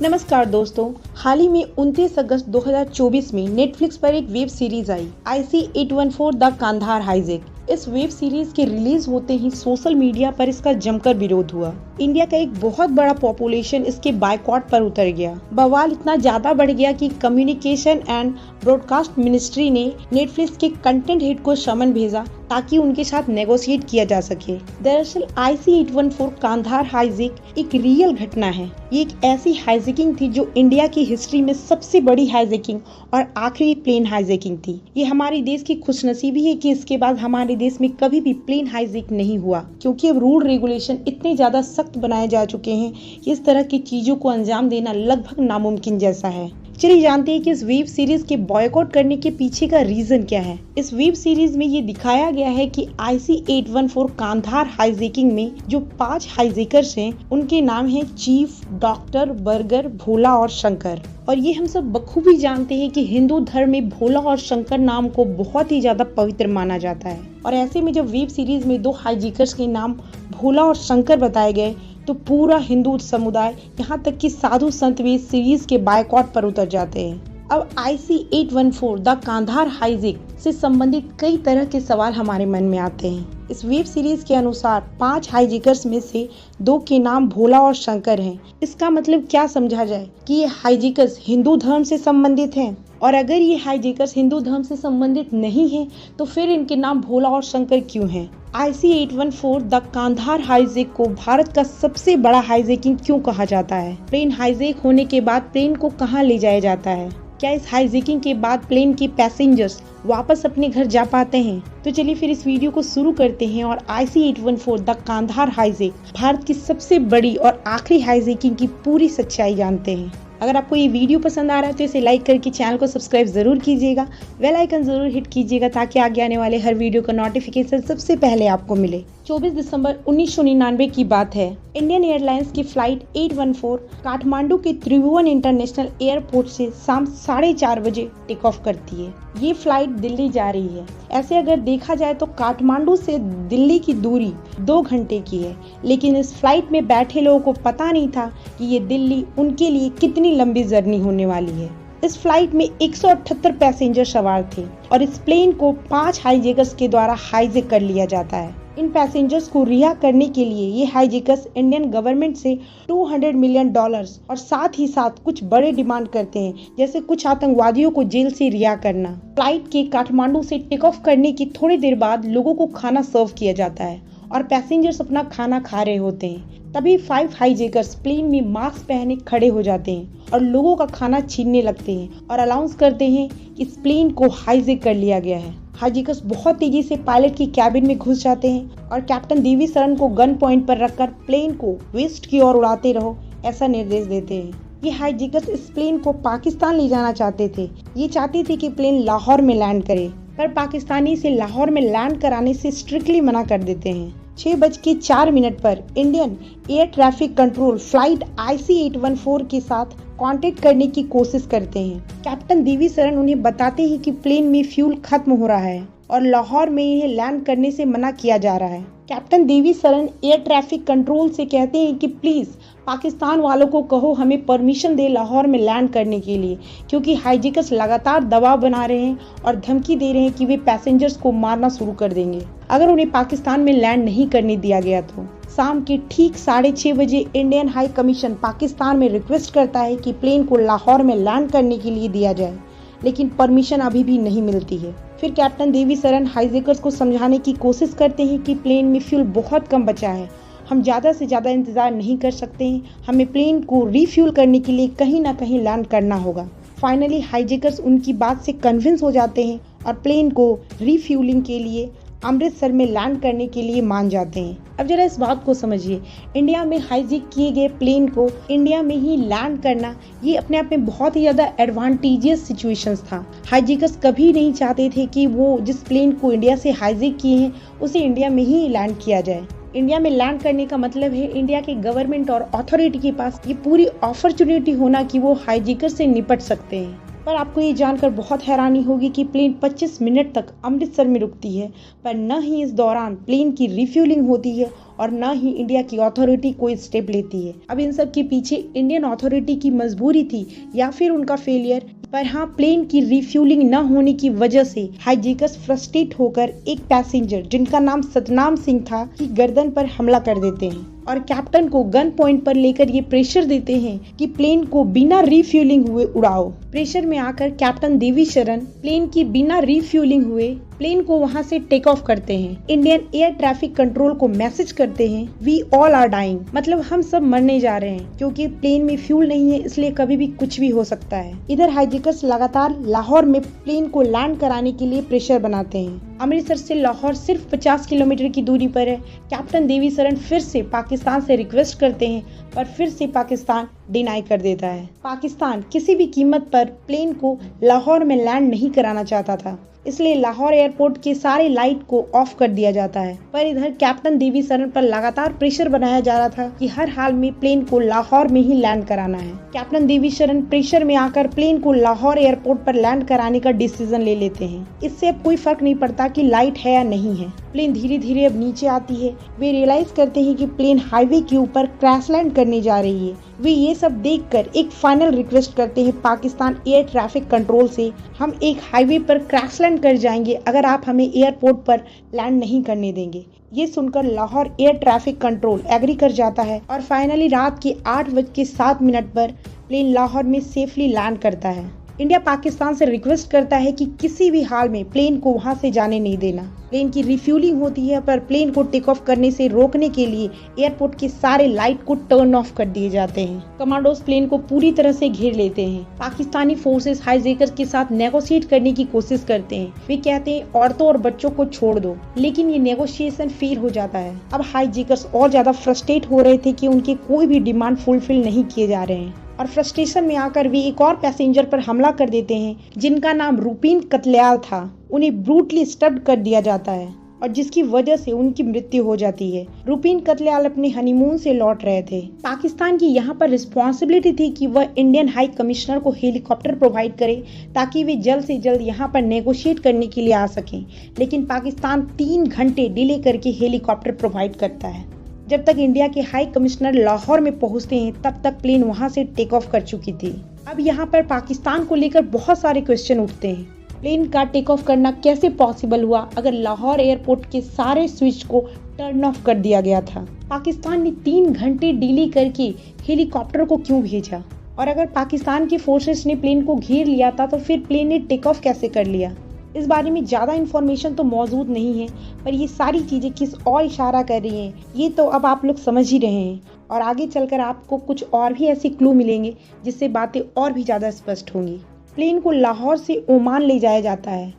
नमस्कार दोस्तों, हाल ही में 29 अगस्त 2024 में नेटफ्लिक्स पर एक web series I IC-814 the Kandahar hijack. इस वेब सीरीज के रिलीज होते ही सोशल मीडिया पर इसका जमकर विरोध हुआ। इंडिया का एक बहुत बड़ा पॉपुलेशन इसके बायकॉट पर उतर गया। बवाल इतना ज्यादा बढ़ गया कि कम्युनिकेशन एंड ब्रॉडकास्ट मिनिस्ट्री ने नेटफ्लिक्स के कंटेंट हेड को समन भेजा ताकि उनके साथ नेगोशिएट किया जा सके। दरअसल IC-814 कांधार हाइजैक एक रियल घटना है। ये एक ऐसी हाइजैकिंग थी जो इंडिया की हिस्ट्री में सबसे बड़ी हाइजैकिंग और आखिरी प्लेन हाइजैकिंग थी। ये हमारे देश की खुशनसीबी है कि इसके बाद हमारे देश में कभी भी प्लेन हाइजैक नहीं हुआ, क्योंकि अब रूल रेगुलेशन इतने ज्यादा सख्त बनाए जा चुके हैं कि इस तरह की चीजों को अंजाम देना लगभग नामुमकिन जैसा है। चलिए जानते हैं कि इस वेब सीरीज के बॉयकॉट करने के पीछे का रीजन क्या है। इस वेब सीरीज में ये दिखाया गया है कि IC-814 कांधार हाइजैकिंग में जो 5 हाइजैकर्स हैं, उनके नाम हैं चीफ, डॉक्टर, बर्गर, भोला और शंकर। और ये हम सब बखूबी जानते हैं कि हिंदू धर्म में भोला और शंकर नाम को बहुत ही ज्यादा पवित्र माना जाता है। और ऐसे में जब वेब सीरीज में 2 हाइजैकर्स के नाम भोला और शंकर बताए गए तो पूरा हिंदू समुदाय, यहाँ तक कि साधु संत भी इस सीरीज के बायकॉट पर उतर जाते हैं। अब IC-814 द कांधार हाइजैक से संबंधित कई तरह के सवाल हमारे मन में आते हैं। इस वेब सीरीज के अनुसार 5 हाइजैकर्स में से 2 के नाम भोला और शंकर हैं। इसका मतलब क्या समझा जाए कि ये हाइजैकर्स हिंदू धर्म से संबंधित हैं? और अगर ये हाइजैकर्स हिंदू धर्म से संबंधित नहीं हैं, तो फिर इनके नाम भोला और शंकर क्यों हैं? IC-814 द कांधार हाइजैक को भारत का सबसे बड़ा हाइजैकिंग क्यों कहा जाता है? प्लेन हाइजैक होने के बाद प्लेन को कहां ले जाया जाता है? क्या इस हाइजैकिंग के बाद प्लेन के पैसेंजर्स वापस अपने घर जा पाते हैं? तो चलिए फिर इस वीडियो को शुरू करते हैं और IC-814 the Kandahar hijack, Bharat की सबसे बड़ी और आखिरी हाइजैकिंग की पूरी सच्चाई जानते हैं। अगर आपको ये वीडियो पसंद आ रहा है तो इसे लाइक करके चैनल को सब्सक्राइब जरूर कीजिएगा, बेल आइकन जरूर हिट कीजिएगा ताकि आगे आने वाले हर वीडियो का नोटिफिकेशन सबसे पहले आपको मिले। 24 दिसंबर 1999 की बात है। इंडियन एयरलाइंस की फ्लाइट 814 काठमांडू के त्रिभुवन इंटरनेशनल एयरपोर्ट से शाम 4:30 बजे टेक ऑफ करती है। ये फ्लाइट दिल्ली जा रही है। ऐसे अगर देखा जाए तो काठमांडू से दिल्ली की दूरी 2 घंटे की है, लेकिन इस फ्लाइट में बैठे लोगों को पता नहीं था कि ये दिल्ली उनके लिए कितनी लंबी जर्नी होने वाली है। इस फ्लाइट में 178 पैसेंजर सवार थे और इस प्लेन को 5 हाइजैकर्स के द्वारा हाइजैक कर लिया जाता है। इन पैसेंजर्स को रिहा करने के लिए ये हाइजैकर्स इंडियन गवर्नमेंट से $200 मिलियन और साथ ही साथ कुछ बड़े डिमांड करते हैं, जैसे कुछ आतंकवादियों को जेल से रिहा करना। फ्लाइट के काठमांडू से टेक ऑफ करने की थोड़ी देर बाद लोगों को खाना सर्व किया जाता है और पैसेंजर्स अपना खाना खा रहे होते हैं। तभी 5 हाइजैकर्स प्लेन में मास्क पहने खड़े हो जाते हैं और लोगों का खाना छीनने लगते हैं और अनाउंस करते हैं कि इस प्लेन को हाइजैक कर लिया गया है। हाइजैकर्स बहुत तेजी से पायलट की कैबिन में घुस जाते हैं और कैप्टन देवी सरन को गन पॉइंट पर रखकर प्लेन को वेस्ट की ओर उड़ाते रहो ऐसा निर्देश देते हैं। ये हाइजैकर्स इस प्लेन को पाकिस्तान ले जाना चाहते थे। ये चाहते थे कि प्लेन लाहौर में लैंड करे, पर पाकिस्तानी इसे लाहौर में लैंड कराने से स्ट्रिक्टली मना कर देते हैं। 6:04 पर Indian air traffic control flight IC-814 के साथ कांटेक्ट करने की कोशिश करते हैं। कैप्टन देवी सरन उन्हें बताते हैं कि प्लेन में फ्यूल खत्म हो रहा है और लाहौर में इन्हें लैंड करने से मना किया जा रहा है। कैप्टन देवी सरन एयर ट्रैफिक कंट्रोल से कहते हैं कि प्लीज पाकिस्तान वालों को कहो हमें परमिशन दे लाहौर में लैंड करने के लिए, क्योंकि हाइजैकर्स लगातार दबाव बना रहे हैं और धमकी दे रहे हैं कि वे पैसेंजर्स को मारना शुरू कर देंगे अगर उन्हें पाकिस्तान में लैंड नहीं करने दिया गया तो। शाम के ठीक 6:30 बजे इंडियन हाई कमीशन पाकिस्तान में रिक्वेस्ट करता है कि प्लेन को लाहौर में लैंड करने के लिए दिया जाए, लेकिन परमिशन अभी भी नहीं मिलती है। फिर कैप्टन देवी सरन हाइजैकर्स को समझाने की कोशिश करते हैं कि प्लेन में फ्यूल बहुत कम बचा है, हम ज़्यादा से ज़्यादा इंतज़ार नहीं कर सकते हैं, हमें प्लेन को रीफ्यूल करने के लिए कहीं ना कहीं लैंड करना होगा। फाइनली हाइजैकर्स उनकी बात से कन्विंस हो जाते हैं और प्लेन को रीफ्यूलिंग के लिए अमृतसर में लैंड करने के लिए मान जाते हैं। अब जरा इस बात को समझिए, इंडिया में हाइजैक किए गए प्लेन को इंडिया में ही लैंड करना ये अपने आप में बहुत ही ज्यादा एडवांटेजियस सिचुएशंस था। हाइजैकर्स कभी नहीं चाहते थे कि वो जिस प्लेन को इंडिया से हाइजैक किए हैं उसे इंडिया में ही लैंड किया जाए। इंडिया में लैंड करने का मतलब है इंडिया के गवर्नमेंट और अथॉरिटी के पास ये पूरी अपॉर्चुनिटी होना कि वो हाइजैकर से निपट सकते हैं। पर आपको ये जानकर बहुत हैरानी होगी कि प्लेन 25 मिनट तक अमृतसर में रुकती है, पर न ही इस दौरान प्लेन की रिफ्यूलिंग होती है और न ही इंडिया की अथॉरिटी कोई स्टेप लेती है। अब इन सब के पीछे इंडियन अथॉरिटी की मजबूरी थी या फिर उनका फेलियर, पर हाँ, प्लेन की रिफ्यूलिंग न होने की वजह से हाईजैकर्स फ्रस्ट्रेट होकर एक पैसेंजर जिनका नाम सतनाम सिंह था की गर्दन पर हमला कर देते हैं और कैप्टन को गन पॉइंट पर लेकर ये प्रेशर देते हैं कि प्लेन को बिना रिफ्यूलिंग हुए उड़ाओ। प्रेशर में आकर कैप्टन देवी शरण प्लेन की बिना रिफ्यूलिंग हुए प्लेन को वहां से टेक ऑफ करते हैं। इंडियन एयर ट्रैफिक कंट्रोल को मैसेज करते हैं, वी ऑल आर डाइंग, मतलब हम सब मरने जा रहे हैं, क्योंकि प्लेन में फ्यूल नहीं है, इसलिए कभी भी कुछ भी हो सकता है। इधर हाईजैकर्स लगातार लाहौर में प्लेन को लैंड कराने के लिए प्रेशर बनाते हैं। अमृतसर से लाहौर सिर्फ 50 किलोमीटर की दूरी पर है। कैप्टन देवी शरण फिर से पाकिस्तान से रिक्वेस्ट करते हैं, पर फिर से पाकिस्तान डिनाई कर देता है। पाकिस्तान किसी भी कीमत पर प्लेन को लाहौर में लैंड नहीं कराना चाहता था, इसलिए लाहौर एयरपोर्ट के सारे लाइट को ऑफ कर दिया जाता है। पर इधर कैप्टन देवी शरण पर लगातार प्रेशर बनाया जा रहा था कि हर हाल में प्लेन को लाहौर में ही लैंड कराना है। कैप्टन देवी शरण प्रेशर में आकर प्लेन को लाहौर एयरपोर्ट पर लैंड कराने का डिसीजन ले लेते हैं। इससे अब कोई फर्क नहीं पड़ता कि लाइट है या नहीं है। प्लेन धीरे धीरे अब नीचे आती है। वे रियलाइज करते हैं कि प्लेन हाईवे के ऊपर क्रैश लैंड करने जा रही है। वे ये सब देखकर एक फाइनल रिक्वेस्ट करते हैं पाकिस्तान एयर ट्रैफिक कंट्रोल से, हम एक हाईवे पर क्रैश लैंड कर जाएंगे अगर आप हमें एयरपोर्ट पर लैंड नहीं करने देंगे। ये सुनकर Lahore air traffic control agree कर जाता है और फाइनली रात के 8:07 पर प्लेन लाहौर में सेफली लैंड करता है। इंडिया पाकिस्तान से रिक्वेस्ट करता है कि किसी भी हाल में प्लेन को वहां से जाने नहीं देना। प्लेन की रिफ्यूलिंग होती है, पर प्लेन को टेक ऑफ करने से रोकने के लिए एयरपोर्ट के सारे लाइट को टर्न ऑफ कर दिए जाते हैं। कमांडोज प्लेन को पूरी तरह से घेर लेते हैं। पाकिस्तानी फोर्सेस हाईजैकर्स के साथ नेगोशिएट करने की कोशिश करते हैं। वे कहते हैं औरतों और बच्चों को छोड़ दो, लेकिन ये नेगोशिएशन फेल हो जाता है। अब हाईजैकर्स और ज्यादा फ्रस्ट्रेट हो रहे थे कि उनके कोई भी डिमांड फुलफिल नहीं किए जा रहे हैं और फ्रस्ट्रेशन में आकर वे एक और पैसेंजर पर हमला कर देते हैं जिनका नाम रूपीन कतल्याल था। उन्हें ब्रूटली स्टब्ड कर दिया जाता है और जिसकी वजह से उनकी मृत्यु हो जाती है। रूपीन कतल्याल अपने हनीमून से लौट रहे थे। पाकिस्तान की यहाँ पर रिस्पॉन्सिबिलिटी थी कि वह इंडियन हाई कमिश्नर को हेलीकॉप्टर प्रोवाइड करे ताकि वे जल्द से जल्द यहाँ पर नेगोशिएट करने के लिए आ सकें, लेकिन पाकिस्तान 3 घंटे डिले करके हेलीकॉप्टर प्रोवाइड करता है। जब तक इंडिया के हाई कमिश्नर लाहौर में पहुंचते हैं तब तक प्लेन वहां से टेक ऑफ कर चुकी थी। अब यहाँ पर पाकिस्तान को लेकर बहुत सारे क्वेश्चन उठते हैं। प्लेन का टेक ऑफ करना कैसे पॉसिबल हुआ अगर लाहौर एयरपोर्ट के सारे स्विच को टर्न ऑफ कर दिया गया था? पाकिस्तान ने 3 घंटे डिले करके हेलीकॉप्टर को क्यों भेजा? और अगर पाकिस्तान की फोर्सेस ने प्लेन को घेर लिया था तो फिर प्लेन ने टेक ऑफ कैसे कर लिया? इस बारे में ज़्यादा इन्फॉर्मेशन तो मौजूद नहीं है, पर ये सारी चीज़ें किस और इशारा कर रही हैं ये तो अब आप लोग समझ ही रहे हैं और आगे चलकर आपको कुछ और भी ऐसे क्लू मिलेंगे जिससे बातें और भी ज़्यादा स्पष्ट होंगी। प्लेन को लाहौर से ओमान ले जाया जाता है।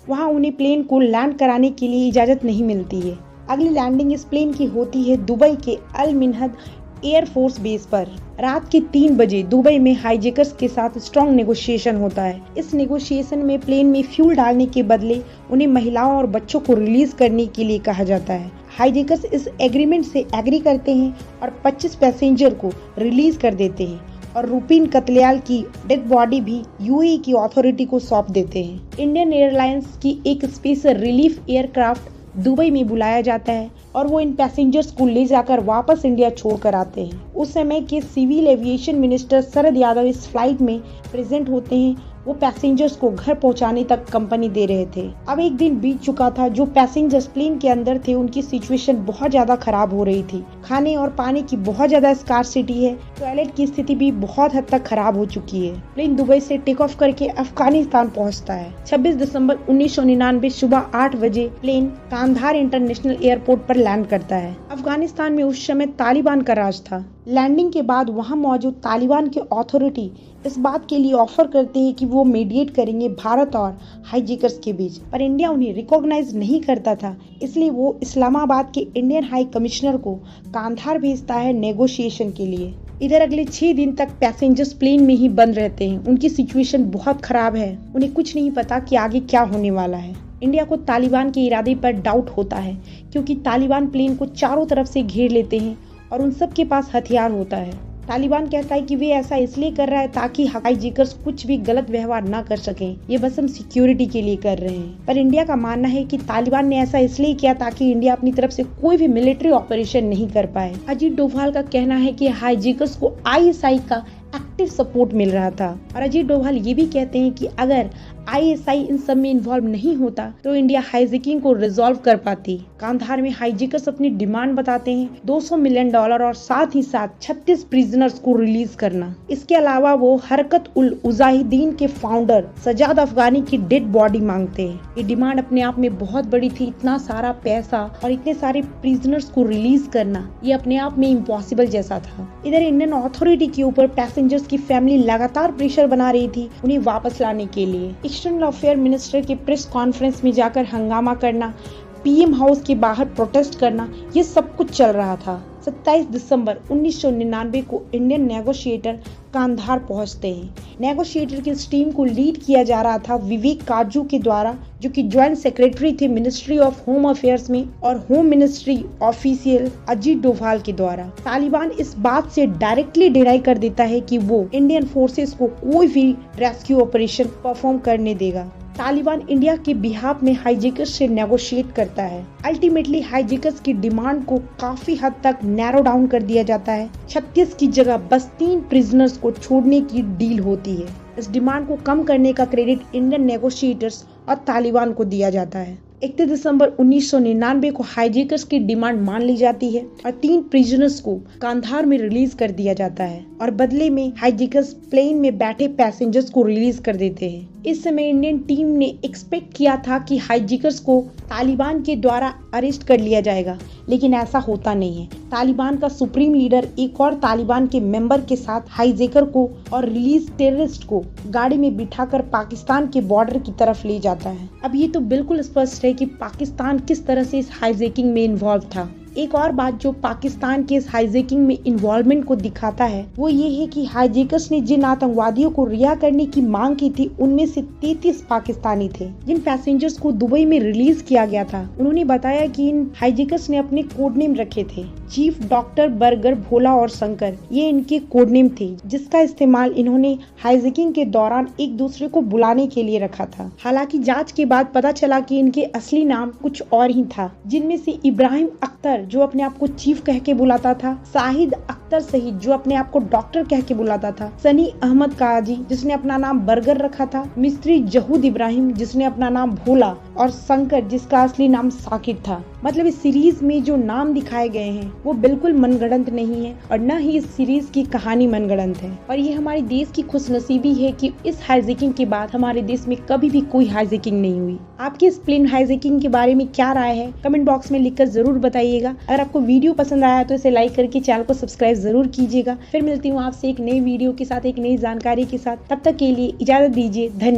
वहाँ उन्हें प्लेन को लैंड कराने के लिए इजाज़त नहीं मिलती है। अगली लैंडिंग इस प्लेन की होती है दुबई के अल मिन्हद एयरफोर्स बेस पर। रात के 3 बजे दुबई में हाईजैकर्स के साथ स्ट्रॉन्ग नेगोशिएशन होता है। इस नेगोशिएशन में प्लेन में फ्यूल डालने के बदले उन्हें महिलाओं और बच्चों को रिलीज करने के लिए कहा जाता है। हाईजैकर्स इस एग्रीमेंट से एग्री करते हैं और 25 पैसेंजर को रिलीज कर देते हैं और रूपीन कतल्याल की डेड बॉडी भी यूएई की अथॉरिटी को सौंप देते हैं। इंडियन एयरलाइंस की एक स्पेशल रिलीफ एयरक्राफ्ट दुबई में बुलाया जाता है और वो इन पैसेंजर्स को ले जाकर वापस इंडिया छोड़कर आते हैं। उस समय के civil aviation minister Sharad Yadav इस फ्लाइट में प्रेजेंट होते हैं। वो पैसेंजर्स को घर पहुंचाने तक कंपनी दे रहे थे। अब एक दिन बीत चुका था। जो पैसेंजर्स प्लेन के अंदर थे उनकी सिचुएशन बहुत ज्यादा खराब हो रही थी। खाने और पानी की बहुत ज्यादा स्कार्सिटी है। टॉयलेट की स्थिति भी बहुत हद तक खराब हो चुकी है। प्लेन दुबई से टेक ऑफ करके अफगानिस्तान पहुंचता है। 26 दिसंबर 1999 सुबह 8 बजे प्लेन कांधार इंटरनेशनल एयरपोर्ट पर लैंड करता है। अफगानिस्तान में उस समय तालिबान का राज था। लैंडिंग के बाद वहां मौजूद तालिबान के अथॉरिटी इस बात के लिए ऑफर करते हैं कि वो मीडिएट करेंगे भारत और हाईजैकर्स के बीच, पर इंडिया उन्हें रिकॉग्नाइज नहीं करता था। इसलिए वो इस्लामाबाद के इंडियन हाई कमिश्नर को कांधार भेजता है नेगोशिएशन के लिए। इधर अगले 6 दिन तक पैसेंजर्स प्लेन में ही बंद रहते हैं। उनकी सिचुएशन बहुत खराब है। उन्हें कुछ नहीं पता कि आगे क्या होने वाला है। इंडिया को तालिबान के इरादे पर डाउट होता है क्योंकि तालिबान प्लेन को चारों तरफ से घेर लेते हैं और उन सब के पास हथियार होता है। तालिबान कहता है कि वे ऐसा इसलिए कर रहा है ताकि हाईजैकर्स कुछ भी गलत व्यवहार न कर सकें। ये बस हम सिक्योरिटी के लिए कर रहे हैं। पर इंडिया का मानना है कि तालिबान ने ऐसा इसलिए किया ताकि इंडिया अपनी तरफ से कोई भी मिलिट्री ऑपरेशन नहीं कर पाए। अजीत डोभाल का कहना है कि हाईजैकर्स को आईएसआई का एक्टिव सपोर्ट मिल रहा था और अजीत डोभाल ये भी कहते हैं कि अगर आईएसआई इन सब में इन्वॉल्व नहीं होता तो इंडिया हाईजैकिंग को रिजॉल्व कर पाती। कांधार में हाईजैकर्स अपनी डिमांड बताते हैं $200 मिलियन और साथ ही साथ 36 प्रिजनर्स को रिलीज करना। इसके अलावा वो हरकत उल मुजाहिदीन के फाउंडर सजाद अफगानी की डेड बॉडी मांगते हैं। ये डिमांड अपने आप में बहुत बड़ी थी। इतना सारा पैसा और इतने सारे प्रिजनर्स को रिलीज करना ये अपने आप में इम्पॉसिबल जैसा था। इधर इंडियन अथॉरिटी के ऊपर पैसेंजर्स की फैमिली लगातार प्रेशर बना रही थी उन्हें वापस लाने के लिए। एक्सटर्नल अफेयर मिनिस्टर के प्रेस कॉन्फ्रेंस में जाकर हंगामा करना, पीएम हाउस के बाहर प्रोटेस्ट करना, ये सब कुछ चल रहा था। 27 दिसंबर 1999 को इंडियन नेगोशिएटर कांधार पहुंचते हैं। नेगोशिएटर की इस टीम को लीड किया जा रहा था विवेक काजू के द्वारा, जो कि ज्वाइंट सेक्रेटरी थे मिनिस्ट्री ऑफ होम अफेयर्स में, और home ministry official Ajit Doval के द्वारा। तालिबान इस बात से डायरेक्टली डिनाई कर देता है कि वो इंडियन फोर्सेस को कोई भी रेस्क्यू ऑपरेशन परफॉर्म करने देगा। तालिबान इंडिया के बिहाफ में हाईजैकर्स से नेगोशिएट करता है। अल्टीमेटली हाईजैकर्स की डिमांड को काफी हद तक नैरो डाउन कर दिया जाता है। 36 की जगह बस 3 प्रिजनर्स को छोड़ने की डील होती है। इस डिमांड को कम करने का क्रेडिट इंडियन नेगोशिएटर्स और तालिबान को दिया जाता है। 31 दिसंबर 1999 को हाईजैकर्स की डिमांड मान ली जाती है और 3 प्रिजनर्स को कांधार में रिलीज कर दिया जाता है और बदले में हाईजैकर्स प्लेन में बैठे पैसेंजर्स को रिलीज कर देते हैं। इस समय इंडियन टीम ने एक्सपेक्ट किया था कि हाईजैकर्स को तालिबान के द्वारा अरेस्ट कर लिया जाएगा, लेकिन ऐसा होता नहीं है। तालिबान का सुप्रीम लीडर एक और तालिबान के मेंबर के साथ हाईजैकर को और रिलीज टेररिस्ट को गाड़ी में बिठाकर पाकिस्तान के बॉर्डर की तरफ ले जाता है। अब ये तो बिल्कुल स्पष्ट है कि पाकिस्तान किस तरह से इस हाईजैकिंग में इन्वॉल्व था। एक और बात जो पाकिस्तान के इस हाईजैकिंग में इन्वॉल्वमेंट को दिखाता है वो ये है कि हाईजैकर्स ने जिन आतंकवादियों को रिहा करने की मांग की थी उनमें से 33 पाकिस्तानी थे। जिन पैसेंजर्स को दुबई में रिलीज किया गया था उन्होंने बताया कि इन हाईजैकर्स ने अपने कोड नेम रखे थे। चीफ, डॉक्टर, बर्गर, भोला और शंकर, ये इनके कोड नेम थे जिसका इस्तेमाल इन्होंने हाईजैकिंग के दौरान एक दूसरे को बुलाने के लिए रखा था। हालांकि जांच के बाद पता चला कि इनके असली नाम कुछ और ही था, जिनमें से इब्राहिम अख्तर जो अपने आप को चीफ कह के बुलाता था, शाहिद अख्तर सईद जो अपने आप को डॉक्टर कह के बुलाता था, सनी अहमद काजी जिसने अपना नाम बर्गर रखा था, मिस्त्री जहूद इब्राहिम जिसने अपना नाम भोला, और शंकर जिसका असली नाम साकिब था। मतलब इस सीरीज में जो नाम दिखाए गए हैं वो बिल्कुल मनगढ़ंत नहीं है और न ही इस सीरीज की कहानी मनगढ़ंत है। और ये हमारे देश की खुशनसीबी है कि इस हाईजैकिंग के बाद हमारे देश में कभी भी कोई हाईजैकिंग नहीं हुई। आपकी इस प्लेन हाईजैकिंग के बारे में क्या राय है कमेंट बॉक्स में लिखकर जरूर बताइएगा। अगर आपको वीडियो पसंद आया तो इसे लाइक करके चैनल को सब्सक्राइब जरूर कीजिएगा। फिर मिलती हूँ आपसे एक नई वीडियो के साथ, एक नई जानकारी के साथ। तब तक के लिए इजाजत दीजिए। धन्यवाद।